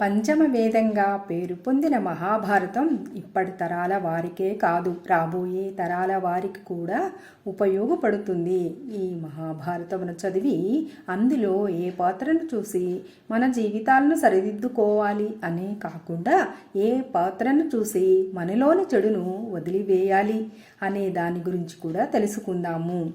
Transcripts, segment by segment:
పంచమ వేదంగా పేరు పొందిన మహాభారతం ఇప్పటి తరాల వారికే కాదు, రాబోయే తరాల వారికి కూడా ఉపయోగపడుతుంది. ఈ మహాభారతమును చదివి అందులో ఏ పాత్రను చూసి మన జీవితాలను సరిదిద్దుకోవాలి అనే కాకుండా ఏ పాత్రను చూసి మనలోని చెడును వదిలివేయాలి అనే దాని గురించి కూడా తెలుసుకుందాము.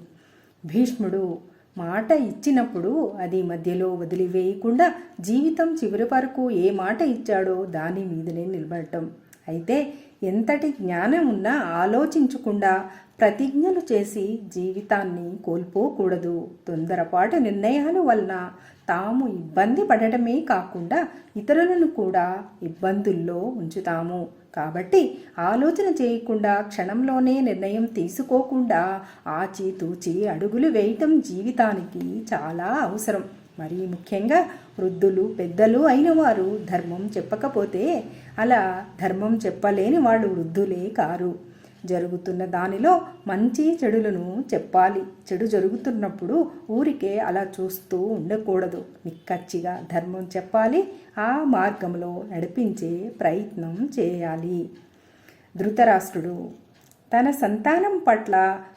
భీష్ముడు మాట ఇచ్చినప్పుడు అది మధ్యలో వదిలివేయకుండా జీవితం చివరి వరకు ఏ మాట ఇచ్చాడో దాని మీదనే నిలబడటం. అయితే ఎంతటి జ్ఞానం ఉన్నా ఆలోచించకుండా ప్రతిజ్ఞలు చేసి జీవితాన్ని కోల్పోకూడదు. తొందరపాటు నిర్ణయాల వలన తాము ఇబ్బంది పడటమే కాకుండా ఇతరులను కూడా ఇబ్బందుల్లో ఉంచుతాము. కాబట్టి ఆలోచన చేయకుండా క్షణంలోనే నిర్ణయం తీసుకోకుండా ఆచితూచి అడుగులు వేయటం జీవితానికి చాలా అవసరం. మరీ ముఖ్యంగా వృద్ధులు పెద్దలు అయిన వారు ధర్మం చెప్పకపోతే అలా ధర్మం చెప్పలేని వాళ్ళు వృద్ధులే కారు. జరుగుతున్న దానిలో మంచి చెడులను చెప్పాలి. చెడు జరుగుతున్నప్పుడు ఊరికే అలా చూస్తూ ఉండకూడదు. నిక్కచ్చిగా ధర్మం చెప్పాలి. ఆ మార్గంలో నడిపించే ప్రయత్నం చేయాలి. ధృతరాష్ట్రుడు తన సంతానం పట్ల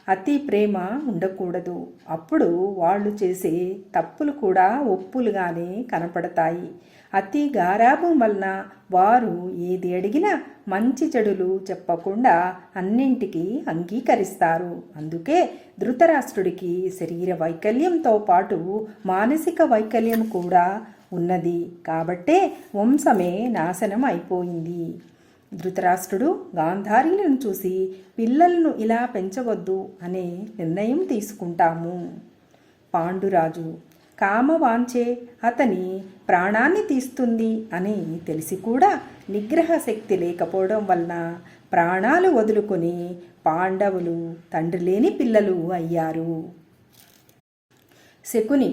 అతి ప్రేమ ఉండకూడదు. అప్పుడు వాళ్ళు చేసే తప్పులు కూడా ఒప్పులుగానే కనపడతాయి. అతి గారాభం వలన వారు ఏది అడిగినా మంచి చెడులు చెప్పకుండా అన్నింటికీ అంగీకరిస్తారు. అందుకే ధృతరాష్ట్రుడికి శరీర వైకల్యంతో పాటు మానసిక వైకల్యం కూడా ఉన్నది. కాబట్టే వంశమే నాశనం అయిపోయింది. ధృతరాష్ట్రుడు గాంధారీలను చూసి పిల్లలను ఇలా పెంచవద్దు అనే నిర్ణయం తీసుకుంటాము. పాండురాజు కామవాంఛే అతని ప్రాణాన్ని తీస్తుంది అని తెలిసి కూడా నిగ్రహ శక్తి లేకపోవడం వలన ప్రాణాలు వదులుకొని పాండవులు తండ్రి లేని పిల్లలు అయ్యారు. శకుని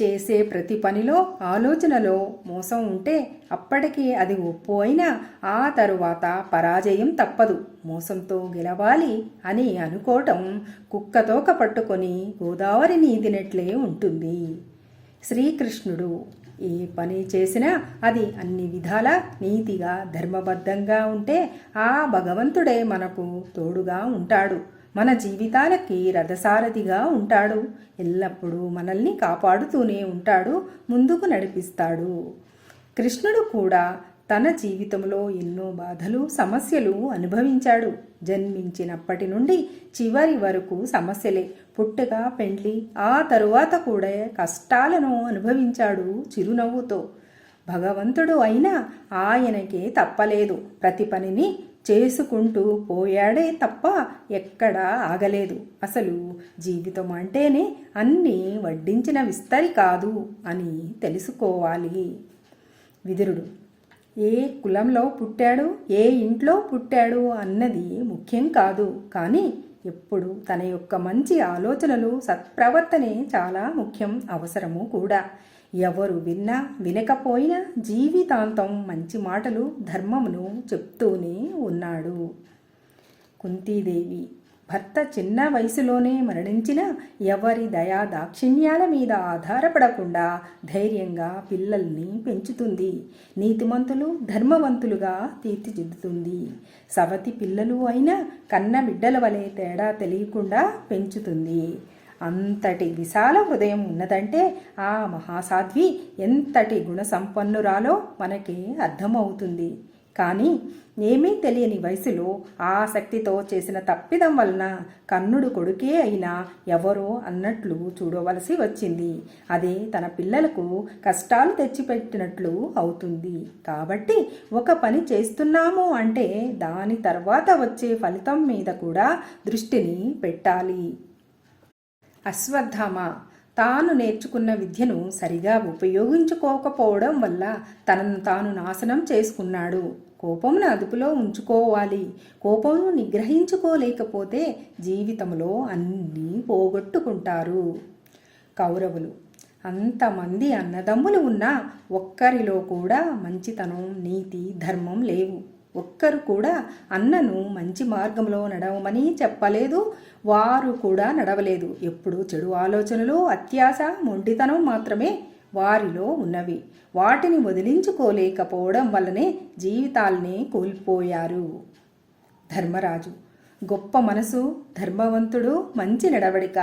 చేసే ప్రతి పనిలో ఆలోచనలో మోసం ఉంటే అప్పటికి అది ఒప్పు అయినా ఆ తరువాత పరాజయం తప్పదు. మోసంతో గెలవాలి అని అనుకోవటం కుక్కతోక పట్టుకొని గోదావరిని ఈదినట్లే ఉంటుంది. శ్రీకృష్ణుడు ఏ పని చేసినా అది అన్ని విధాలా నీతిగా ధర్మబద్ధంగా ఉంటే ఆ భగవంతుడే మనకు తోడుగా ఉంటాడు. మన జీవితాలకి రథసారథిగా ఉంటాడు. ఎల్లప్పుడూ మనల్ని కాపాడుతూనే ఉంటాడు, ముందుకు నడిపిస్తాడు. కృష్ణుడు కూడా తన జీవితంలో ఎన్నో బాధలు సమస్యలు అనుభవించాడు. జన్మించినప్పటి నుండి చివరి వరకు సమస్యలే. పుట్టుక పెండ్లి ఆ తరువాత కూడా కష్టాలను అనుభవించాడు చిరునవ్వుతో. భగవంతుడు అయినా ఆయనకే తప్పలేదు. ప్రతి పనిని చేసుకుంటూ పోయాడే తప్ప ఎక్కడా ఆగలేదు. అసలు జీవితం అంటేనే అన్నీ వడ్డించిన విస్తరి కాదు అని తెలుసుకోవాలి. విదురుడు ఏ కులంలో పుట్టాడు, ఏ ఇంట్లో పుట్టాడు అన్నది ముఖ్యం కాదు. కానీ ఎప్పుడు తన యొక్క మంచి ఆలోచనలు సత్ప్రవర్తనే చాలా ముఖ్యం, అవసరము కూడా. ఎవరు విన్నా వినకపోయినా జీవితాంతం మంచి మాటలు ధర్మమును చెప్తూనే ఉన్నాడు. కుంతీదేవి భర్త చిన్న వయసులోనే మరణించిన ఎవరి దయా దాక్షిణ్యాల మీద ఆధారపడకుండా ధైర్యంగా పిల్లల్ని పెంచుతుంది. నీతిమంతులు ధర్మవంతులుగా తీర్చిదిద్దుతుంది. సవతి పిల్లలు అయినా కన్న బిడ్డల వలె తేడా తెలియకుండా పెంచుతుంది. అంతటి విశాల హృదయం ఉన్నదంటే ఆ మహాసాధ్వి ఎంతటి గుణసంపన్నురాలో మనకి అర్థమవుతుంది. కానీ ఏమీ తెలియని వయసులో ఆసక్తితో చేసిన తప్పిదం వలన కన్నుడు కొడుకే అయినా ఎవరో అన్నట్లు చూడవలసి వచ్చింది. అదే తన పిల్లలకు కష్టాలు తెచ్చిపెట్టినట్లు అవుతుంది. కాబట్టి ఒక పని చేస్తున్నాము అంటే దాని తర్వాత వచ్చే ఫలితం మీద కూడా దృష్టిని పెట్టాలి. అశ్వత్థామ తాను నేర్చుకున్న విద్యను సరిగా ఉపయోగించుకోకపోవడం వల్ల తనను తాను నాశనం చేసుకున్నాడు. కోపమును అదుపులో ఉంచుకోవాలి. కోపమును నిగ్రహించుకోలేకపోతే జీవితంలో అన్నీ పోగొట్టుకుంటారు. కౌరవులు అంతమంది అన్నదమ్ములు ఉన్నా ఒక్కరిలో కూడా మంచితనం నీతి ధర్మం లేవు. ఒక్కరు కూడా అన్నను మంచి మార్గంలో నడవమని చెప్పలేదు. వారు కూడా నడవలేదు. ఎప్పుడు చెడు ఆలోచనలు, అత్యాశ, మొండితనం మాత్రమే వారిలో ఉన్నవి. వాటిని వదిలించుకోలేకపోవడం వల్లనే జీవితాల్ని కోల్పోయారు. ధర్మరాజు: గొప్ప మనసు, ధర్మవంతుడు, మంచి నడవడిక,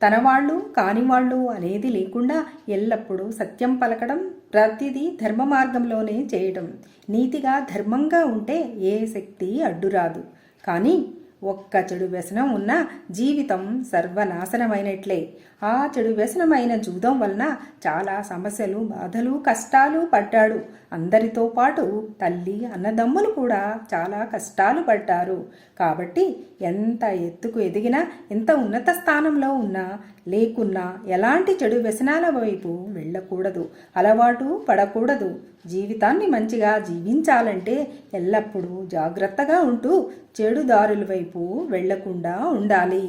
తనవాళ్ళు కానివాళ్ళు అనేది లేకుండా ఎల్లప్పుడూ సత్యం పలకడం, ప్రతిదీ ధర్మ మార్గంలోనే చేయడం, నీతిగా ధర్మంగా ఉంటే ఏ శక్తి అడ్డురాదు. కానీ ఒక్క చెడు వ్యసనం ఉన్న జీవితం సర్వనాశనమైనట్లే. ఆ చెడు వ్యసనమైన జూదం వలన చాలా సమస్యలు, బాధలు, కష్టాలు పడ్డాడు. అందరితో పాటు తల్లి, అన్నదమ్ములు కూడా చాలా కష్టాలు పడ్డారు. కాబట్టి ఎంత ఎత్తుకు ఎదిగినా, ఎంత ఉన్నత స్థానంలో ఉన్నా లేకున్నా ఎలాంటి చెడు వ్యసనాల వైపు వెళ్ళకూడదు, అలవాటు పడకూడదు. జీవితాన్ని మంచిగా జీవించాలంటే ఎల్లప్పుడూ జాగ్రత్తగా ఉంటూ చెడు దారుల వైపు వెళ్లకుండా ఉండాలి.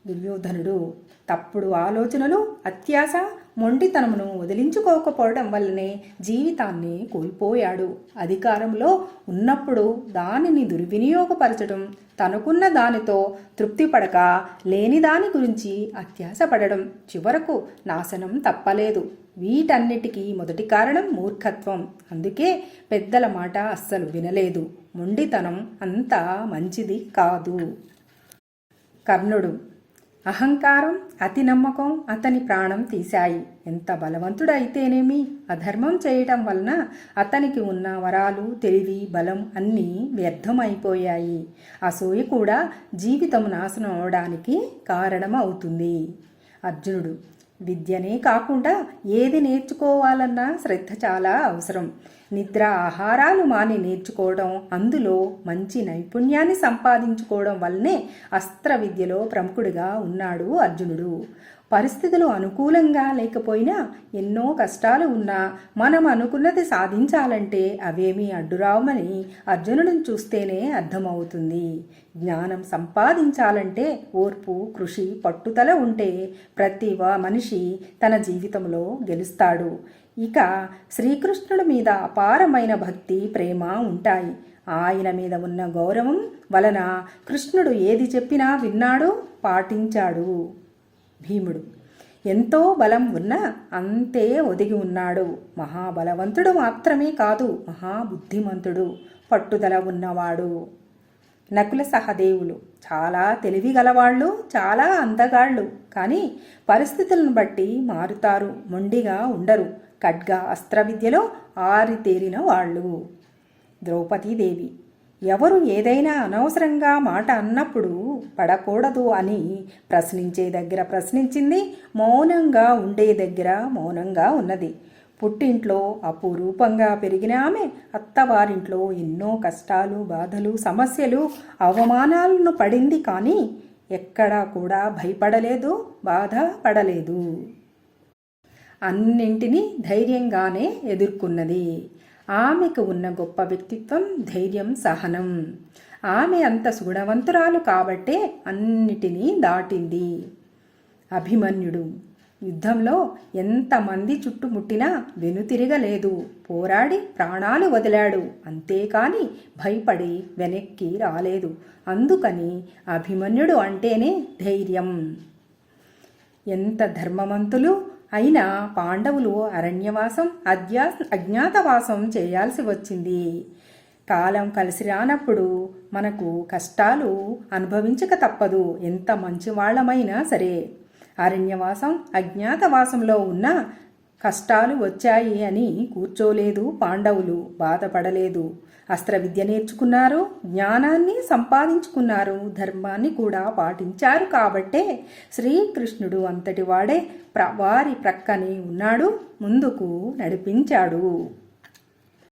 దుర్యోధనుడు తప్పుడు ఆలోచనలు, అత్యాశ, మొండితనమును వదిలించుకోకపోవడం వల్లనే జీవితాన్ని కోల్పోయాడు. అధికారంలో ఉన్నప్పుడు దానిని దుర్వినియోగపరచడం, తనకున్న దానితో తృప్తిపడక లేని దాని గురించి అత్యాశ పడడం చివరకు నాశనం తప్పలేదు. వీటన్నిటికీ మొదటి కారణం మూర్ఖత్వం. అందుకే పెద్దల మాట అస్సలు వినలేదు. మొండితనం అంత మంచిది కాదు. కర్ణుడు: అహంకారం, అతి నమ్మకం అతని ప్రాణం తీశాయి. ఎంత బలవంతుడైతేనేమి, అధర్మం చేయటం వలన అతనికి ఉన్న వరాలు, తెలివి, బలం అన్నీ వ్యర్థమైపోయాయి. అసూయ కూడా జీవితం నాశనం అవడానికి కారణం అవుతుంది. అర్జునుడు: విద్యనే కాకుండా ఏది నేర్చుకోవాలన్నా శ్రద్ధ చాలా అవసరం. నిద్ర, ఆహారాలు మాని నేర్చుకోవడం, అందులో మంచి నైపుణ్యాన్ని సంపాదించుకోవడం వల్లనే అస్త్ర విద్యలో ప్రముఖుడిగా ఉన్నాడు అర్జునుడు. పరిస్థితులు అనుకూలంగా లేకపోయినా, ఎన్నో కష్టాలు ఉన్నా మనం అనుకున్నది సాధించాలంటే అవేమీ అడ్డురావమని అర్జునుడిని చూస్తేనే అర్థమవుతుంది. జ్ఞానం సంపాదించాలంటే ఓర్పు, కృషి, పట్టుదల ఉంటే ప్రతి మనిషి తన జీవితంలో గెలుస్తాడు. ఇక శ్రీకృష్ణుడి మీద అపారమైన భక్తి, ప్రేమ ఉంటాయి. ఆయన మీద ఉన్న గౌరవం వలన కృష్ణుడు ఏది చెప్పినా విన్నాడు, పాటించాడు. భీముడు: ఎంతో బలం ఉన్నా అంతే ఒదిగి ఉన్నాడు. మహాబలవంతుడు మాత్రమే కాదు, మహాబుద్ధిమంతుడు, పట్టుదల ఉన్నవాడు. నకుల సహదేవులు చాలా తెలివి గలవాళ్ళు, చాలా అందగాళ్ళు. కానీ పరిస్థితులను బట్టి మారుతారు, మొండిగా ఉండరు. ఖడ్గ, అస్త్ర విద్యలో ఆరితేరిన వాళ్ళు. ద్రౌపదీదేవి: ఎవరు ఏదైనా అనవసరంగా మాట అన్నప్పుడు పడకూడదు అని ప్రశ్నించే దగ్గర ప్రశ్నించింది, మౌనంగా ఉండే దగ్గర మౌనంగా ఉన్నది. పుట్టింట్లో అపురూపంగా పెరిగిన ఆమె అత్తవారింట్లో ఎన్నో కష్టాలు, బాధలు, సమస్యలు, అవమానాలను పడింది. కానీ ఎక్కడా కూడా భయపడలేదు, బాధపడలేదు. అన్నింటినీ ధైర్యంగానే ఎదుర్కొన్నది. ఆమెకు ఉన్న గొప్ప వ్యక్తిత్వం, ధైర్యం, సహనం. ఆమె అంత సుగుణవంతురాలు కాబట్టే అన్నిటినీ దాటింది. అభిమన్యుడు యుద్ధంలో ఎంతమంది చుట్టుముట్టినా వెనుతిరగలేదు. పోరాడి ప్రాణాలు వదిలాడు. అంతేకాని భయపడి వెనక్కి రాలేదు. అందుకని అభిమన్యుడు అంటేనే ధైర్యం. ఎంత ధర్మవంతులు అయినా పాండవులు అరణ్యవాసం, అజ్ఞాతవాసం చేయాల్సి వచ్చింది. కాలం కలిసి రానప్పుడు మనకు కష్టాలు అనుభవించక తప్పదు. ఎంత మంచివాళ్లమైనా సరే అరణ్యవాసం, అజ్ఞాతవాసంలో ఉన్న కష్టాలు వచ్చాయి అని కూర్చోలేదు. పాండవులు బాధపడలేదు. అస్త్ర విద్య నేర్చుకున్నారు, జ్ఞానాన్ని సంపాదించుకున్నారు, ధర్మాన్ని కూడా పాటించారు. కాబట్టే శ్రీకృష్ణుడు అంతటి వాడే వారి ప్రక్కనే ఉన్నాడు, ముందుకు నడిపించాడు.